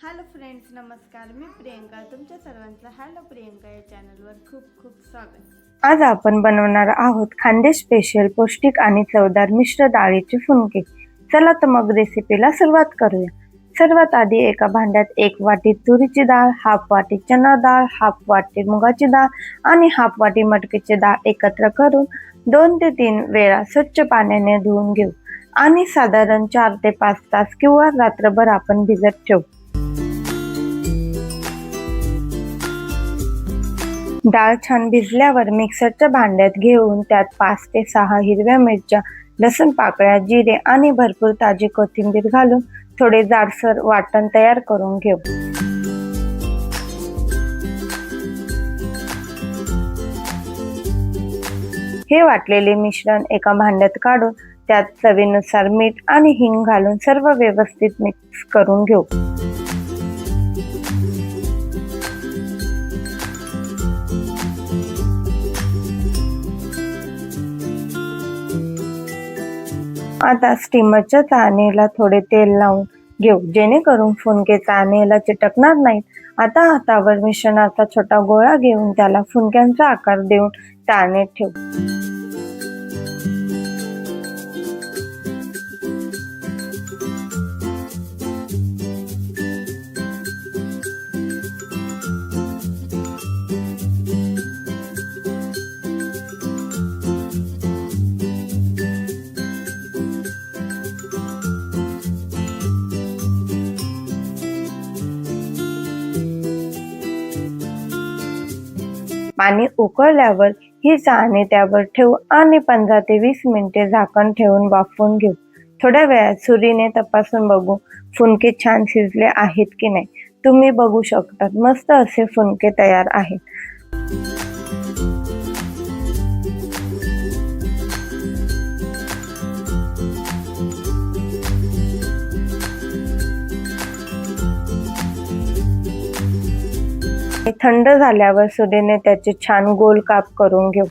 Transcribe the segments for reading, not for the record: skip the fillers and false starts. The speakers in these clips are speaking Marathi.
हॅलो फ्रेंड्स, नमस्कार. मी प्रियंका. तुमच्या सर्वांचं हॅलो प्रियंका या चॅनलवर खूप खूप स्वागत. आज आपण बनवणार आहोत खानदेश स्पेशल पौष्टिक आणि चवदार मिश्र डाळीचे फुनके. चला तर मग रेसिपीला सुरुवात करूया. सर्वात आधी एका भांड्यात 1 वाटी तुरीची डाळ, हाफ वाटी चना डाळ, हाफ वाटी मुगाची डाळ आणि हाफ वाटी मटकीची डाळ एकत्र करून 2 ते 3 वेळा स्वच्छ पाण्याने धुवून घेऊ आणि साधारण 4 ते 5 तास किंवा रात्रभर आपण भिजत ठेवू. डाळ छान भिजल्यावर मिक्सरच्या भांड्यात घेऊन त्यात 5 ते 6 हिरव्या मिरच्या, लसूण पाकळ्या, जिरे आणि भरपूर ताजी कोथिंबीर घालून थोडे जाडसर वाटण तयार करून घेऊ. हे वाटलेले मिश्रण एका भांड्यात काढून त्यात चवीनुसार मीठ आणि हिंग घालून सर्व व्यवस्थित मिक्स करून घेऊ. आता स्टीमरच्या चाळणीला थोडे तेल लावून घेऊ जेणेकरून फुनके चाळणीला चिटकणार नाहीत. आता हातावर मिश्रणाचा छोटा गोळा घेऊन त्याला फुनक्यांचा आकार देऊन चाळणीत ठेवू. पाणी उकळल्यावर ही चाळणी त्यावर ठेवू आणि 15 ते 20 मिनिटे झाकण ठेवून वाफवून घेऊ. थोड्या वेळात सुरीने तपासून बघू फुनके छान शिजले आहेत की नाही. तुम्ही बघू शकता मस्त असे फुनके तयार आहेत. थंड झाल्यावर सुरीने त्याचे छान गोल काप करून घेऊ.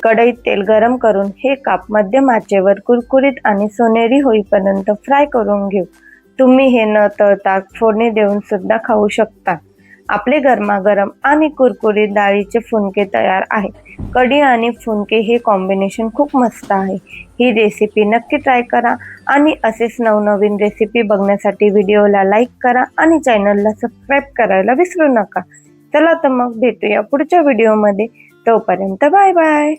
कढईत तेल गरम करून हे काप मध्यम आचेवर कुरकुरीत आणि सोनेरी होईपर्यंत फ्राय करून घेऊ. तुम्ही हे न तळता फोडणी देऊन सुद्धा खाऊ शकता. आपले गरमागरम आणि कुरकुरीत डाळीचे फुनके तयार आहे. कढी आणि फुनके हे कॉम्बिनेशन खूप मस्त आहे. ही रेसिपी नक्की ट्राय करा आणि असेच नवनवीन रेसिपी बघण्यासाठी व्हिडिओला लाईक करा आणि चॅनलला सबस्क्राईब करायला विसरू नका. चला तर मग भेटूया पुढच्या व्हिडिओमध्ये. तोपर्यंत बाय बाय.